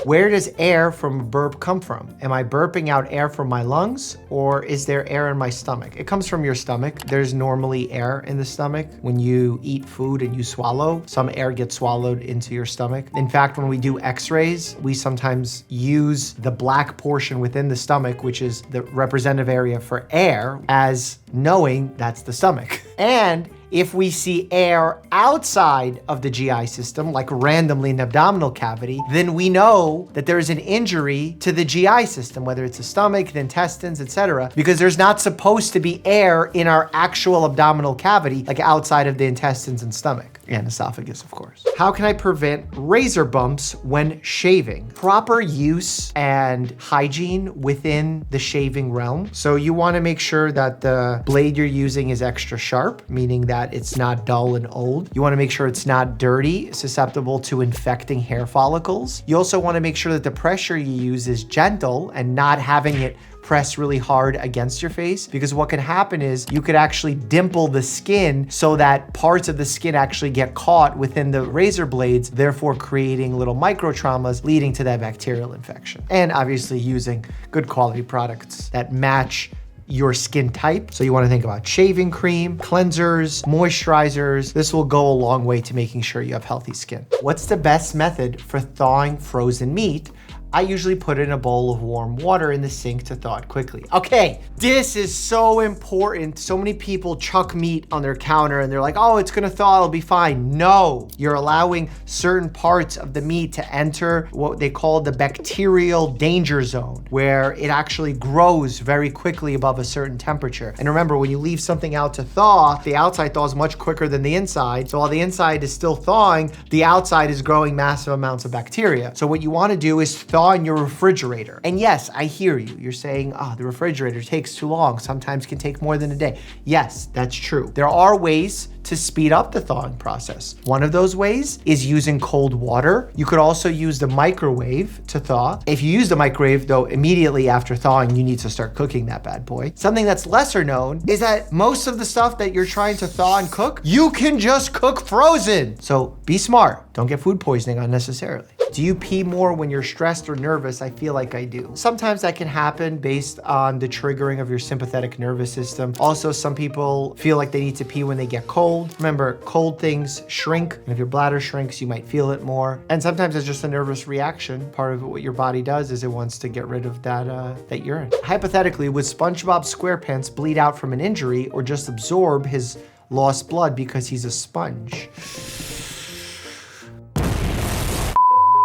Where does air from a burp come from? Am I burping out air from my lungs, or is there air in my stomach? It comes from your stomach. There's normally air in the stomach. When you eat food and you swallow, some air gets swallowed into your stomach. In fact, when we do x-rays, we sometimes use the black portion within the stomach, which is the representative area for air, as knowing that's the stomach. And if we see air outside of the GI system, like randomly in the abdominal cavity, then we know that there is an injury to the GI system, whether it's the stomach, the intestines, etc., because there's not supposed to be air in our actual abdominal cavity, like outside of the intestines and stomach. And esophagus, of course. How can I prevent razor bumps when shaving? Proper use and hygiene within the shaving realm. So you want to make sure that the blade you're using is extra sharp, meaning that it's not dull and old. You want to make sure it's not dirty, susceptible to infecting hair follicles. You also want to make sure that the pressure you use is gentle and not having it press really hard against your face, because what can happen is you could actually dimple the skin so that parts of the skin actually get caught within the razor blades, therefore creating little micro traumas leading to that bacterial infection. And obviously using good quality products that match your skin type. So you want to think about shaving cream, cleansers, moisturizers. This will go a long way to making sure you have healthy skin. What's the best method for thawing frozen meat? I usually put it in a bowl of warm water in the sink to thaw it quickly. Okay, this is so important. So many people chuck meat on their counter and they're like, oh, it's gonna thaw, it'll be fine. No, you're allowing certain parts of the meat to enter what they call the bacterial danger zone, where it actually grows very quickly above a certain temperature. And remember, when you leave something out to thaw, the outside thaws much quicker than the inside. So while the inside is still thawing, the outside is growing massive amounts of bacteria. So what you wanna do is thaw in your refrigerator. And yes, I hear you. You're saying, oh, the refrigerator takes too long. Sometimes can take more than a day. Yes, that's true. There are ways to speed up the thawing process. One of those ways is using cold water. You could also use the microwave to thaw. If you use the microwave, though, immediately after thawing, you need to start cooking that bad boy. Something that's lesser known is that most of the stuff that you're trying to thaw and cook, you can just cook frozen. So be smart. Don't get food poisoning unnecessarily. Do you pee more when you're stressed or nervous? I feel like I do. Sometimes that can happen based on the triggering of your sympathetic nervous system. Also, some people feel like they need to pee when they get cold. Remember, cold things shrink, and if your bladder shrinks, you might feel it more. And sometimes it's just a nervous reaction. Part of what your body does is it wants to get rid of that urine. Hypothetically, would SpongeBob SquarePants bleed out from an injury or just absorb his lost blood because he's a sponge?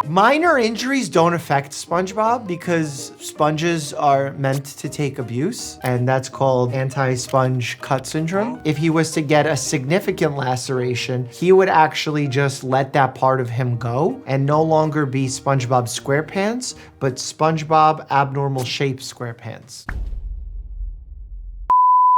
Minor injuries don't affect SpongeBob because sponges are meant to take abuse, and that's called anti-sponge cut syndrome. If he was to get a significant laceration, he would actually just let that part of him go and no longer be SpongeBob SquarePants, but SpongeBob abnormal shaped SquarePants.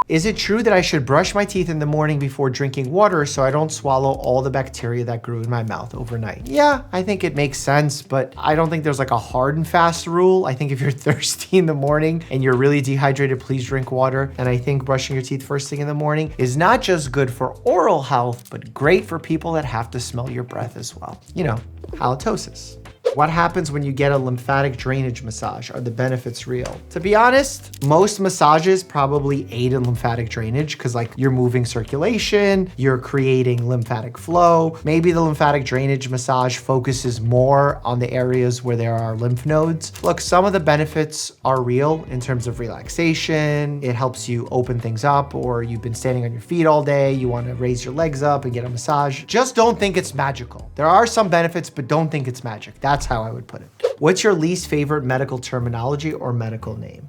Is it true that I should brush my teeth in the morning before drinking water so I don't swallow all the bacteria that grew in my mouth overnight? Yeah, I think it makes sense, but I don't think there's like a hard and fast rule. I think if you're thirsty in the morning and you're really dehydrated, please drink water. And I think brushing your teeth first thing in the morning is not just good for oral health, but great for people that have to smell your breath as well. You know, halitosis. What happens when you get a lymphatic drainage massage? Are the benefits real? To be honest, most massages probably aid in lymphatic drainage because like you're moving circulation, you're creating lymphatic flow. Maybe the lymphatic drainage massage focuses more on the areas where there are lymph nodes. Look, some of the benefits are real in terms of relaxation. It helps you open things up, or you've been standing on your feet all day, you want to raise your legs up and get a massage. Just don't think it's magical. There are some benefits, but don't think it's magic. That's how I would put it. What's your least favorite medical terminology or medical name?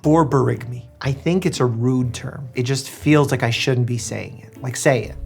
Borborygmi. I think it's a rude term. It just feels like I shouldn't be saying it. Like, say it.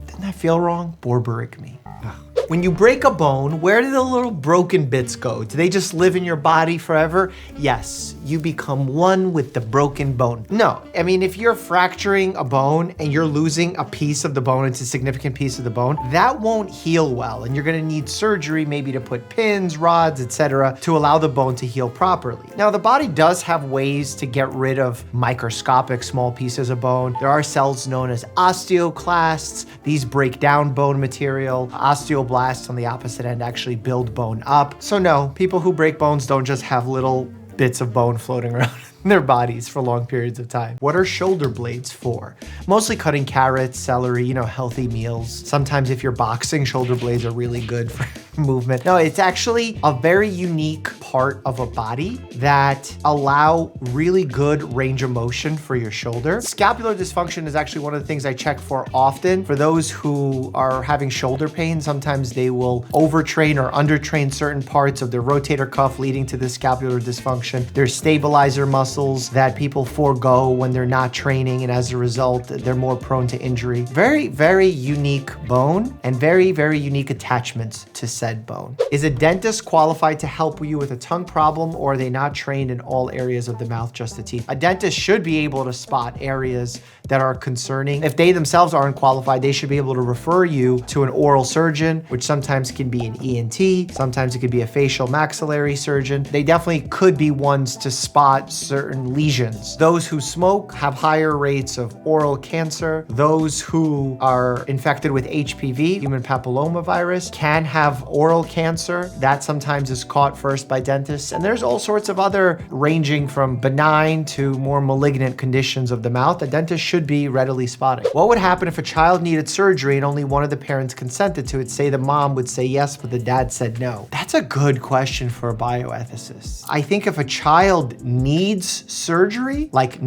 Didn't that feel wrong? Borborygmi. Ugh. When you break a bone, where do the little broken bits go? Do they just live in your body forever? Yes, you become one with the broken bone. No, I mean, if you're fracturing a bone and you're losing a piece of the bone, it's a significant piece of the bone, that won't heal well. And you're gonna need surgery, maybe to put pins, rods, etc., to allow the bone to heal properly. Now, the body does have ways to get rid of microscopic small pieces of bone. There are cells known as osteoclasts. These break down bone material. Osteoblasts on the opposite end actually build bone up. So no, people who break bones don't just have little bits of bone floating around in their bodies for long periods of time. What are shoulder blades for? Mostly cutting carrots, celery, healthy meals. Sometimes if you're boxing, shoulder blades are really good for movement. No, it's actually a very unique part of a body that allow really good range of motion for your shoulder. Scapular dysfunction is actually one of the things I check for often. For those who are having shoulder pain, sometimes they will overtrain or undertrain certain parts of their rotator cuff, leading to this scapular dysfunction. There's stabilizer muscles that people forego when they're not training, and as a result, they're more prone to injury. Very, very unique bone and very, very unique attachments to said bone. Is a dentist qualified to help you with a tongue problem, or are they not trained in all areas of the mouth, just the teeth? A dentist should be able to spot areas that are concerning. If they themselves aren't qualified, they should be able to refer you to an oral surgeon, which sometimes can be an ENT, sometimes it could be a facial maxillary surgeon. They definitely could be ones to spot certain lesions. Those who smoke have higher rates of oral cancer. Those who are infected with HPV, human papillomavirus, can have oral cancer. That sometimes is caught first by dentists. And there's all sorts of other, ranging from benign to more malignant conditions of the mouth. A dentist should be readily spotting. What would happen if a child needed surgery and only one of the parents consented to it? Say the mom would say yes, but the dad said no. That's a good question for a bioethicist. I think if a child needs surgery, like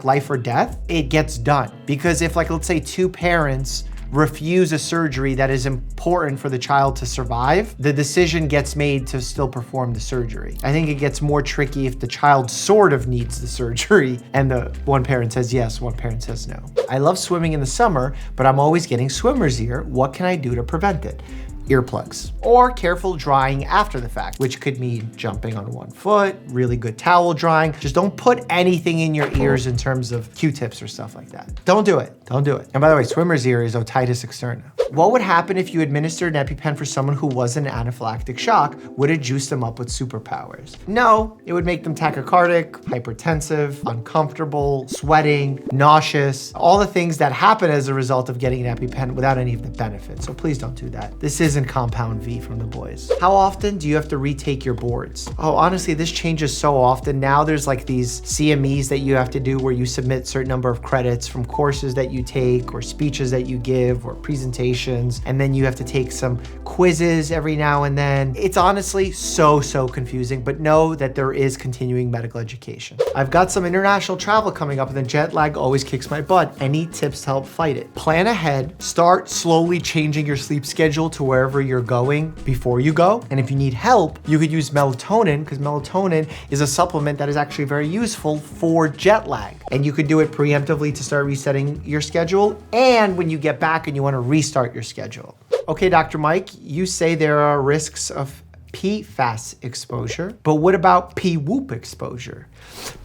life or death, it gets done. Because if, let's say, two parents refuse a surgery that is important for the child to survive, the decision gets made to still perform the surgery. I think it gets more tricky if the child sort of needs the surgery and the one parent says yes, one parent says no. I love swimming in the summer, but I'm always getting swimmer's ear. What can I do to prevent it? Earplugs, or careful drying after the fact, which could mean jumping on one foot, really good towel drying. Just don't put anything in your ears in terms of Q-tips or stuff like that. Don't do it. Don't do it. And by the way, swimmer's ear is otitis externa. What would happen if you administered an EpiPen for someone who was in anaphylactic shock? Would it juice them up with superpowers? No, it would make them tachycardic, hypertensive, uncomfortable, sweating, nauseous, all the things that happen as a result of getting an EpiPen without any of the benefits. So please don't do that. This isn't compound V from the boys. How often do you have to retake your boards? Oh, honestly, this changes so often. Now there's these CMEs that you have to do where you submit certain number of credits from courses that you take or speeches that you give or presentations, and then you have to take some quizzes every now and then. It's honestly so confusing, but know that there is continuing medical education. I've got some international travel coming up, and the jet lag always kicks my butt. Any tips to help fight it? Plan ahead. Start slowly changing your sleep schedule to wherever you're going before you go. And if you need help, you could use melatonin, because melatonin is a supplement that is actually very useful for jet lag. And you could do it preemptively to start resetting your schedule, and when you get back and you want to restart your schedule. Okay, Dr. Mike, you say there are risks of PFAS exposure, but what about P-whoop exposure?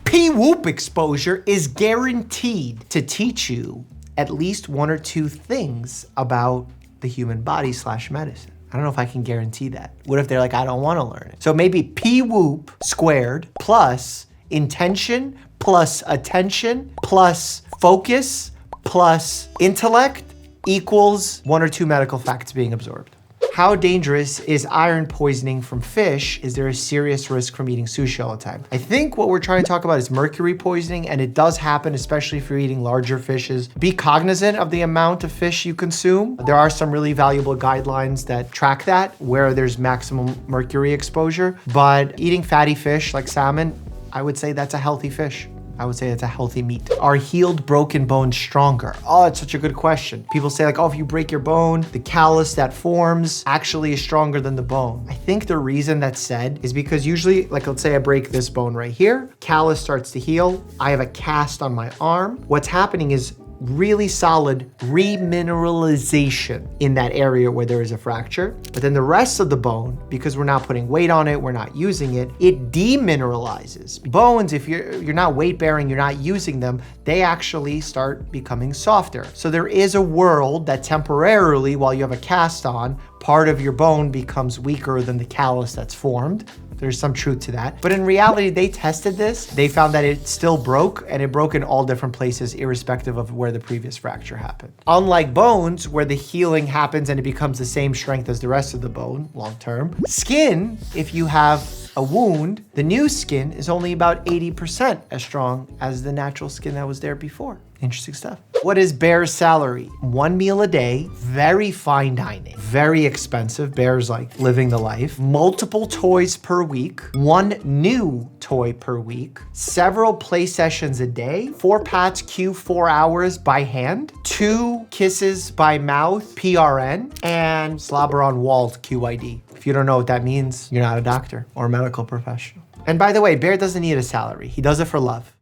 P-whoop exposure is guaranteed to teach you at least one or two things about the human body / medicine. I don't know if I can guarantee that. What if they're like, I don't want to learn it? So maybe P-whoop squared plus intention plus attention plus focus plus intellect equals one or two medical facts being absorbed. How dangerous is iron poisoning from fish? Is there a serious risk from eating sushi all the time? I think what we're trying to talk about is mercury poisoning, and it does happen, especially if you're eating larger fishes. Be cognizant of the amount of fish you consume. There are some really valuable guidelines that track that, where there's maximum mercury exposure, but eating fatty fish like salmon, I would say that's a healthy fish. I would say it's a healthy meat. Are healed broken bones stronger? Oh, it's such a good question. People say oh, if you break your bone, the callus that forms actually is stronger than the bone. I think the reason that's said is because usually, let's say I break this bone right here, callus starts to heal. I have a cast on my arm. What's happening is really solid remineralization in that area where there is a fracture. But then the rest of the bone, because we're not putting weight on it, we're not using it, it demineralizes. Bones, if you're not weight bearing, you're not using them, they actually start becoming softer. So there is a world that temporarily, while you have a cast on, part of your bone becomes weaker than the callus that's formed. There's some truth to that. But in reality, they tested this. They found that it still broke, and it broke in all different places, irrespective of where the previous fracture happened. Unlike bones, where the healing happens and it becomes the same strength as the rest of the bone long term, skin, if you have a wound, the new skin is only about 80% as strong as the natural skin that was there before. Interesting stuff. What is Bear's salary? 1 meal a day, very fine dining, very expensive. Bear's like living the life. Multiple toys per week, 1 new toy per week, several play sessions a day, 4 pats Q 4 hours by hand, 2 kisses by mouth PRN, and slobber on walls QID. If you don't know what that means, you're not a doctor or a medical professional. And by the way, Bear doesn't need a salary. He does it for love.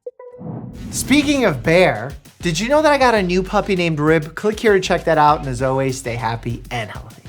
Speaking of Bear, did you know that I got a new puppy named Rib? Click here to check that out, and as always, stay happy and healthy.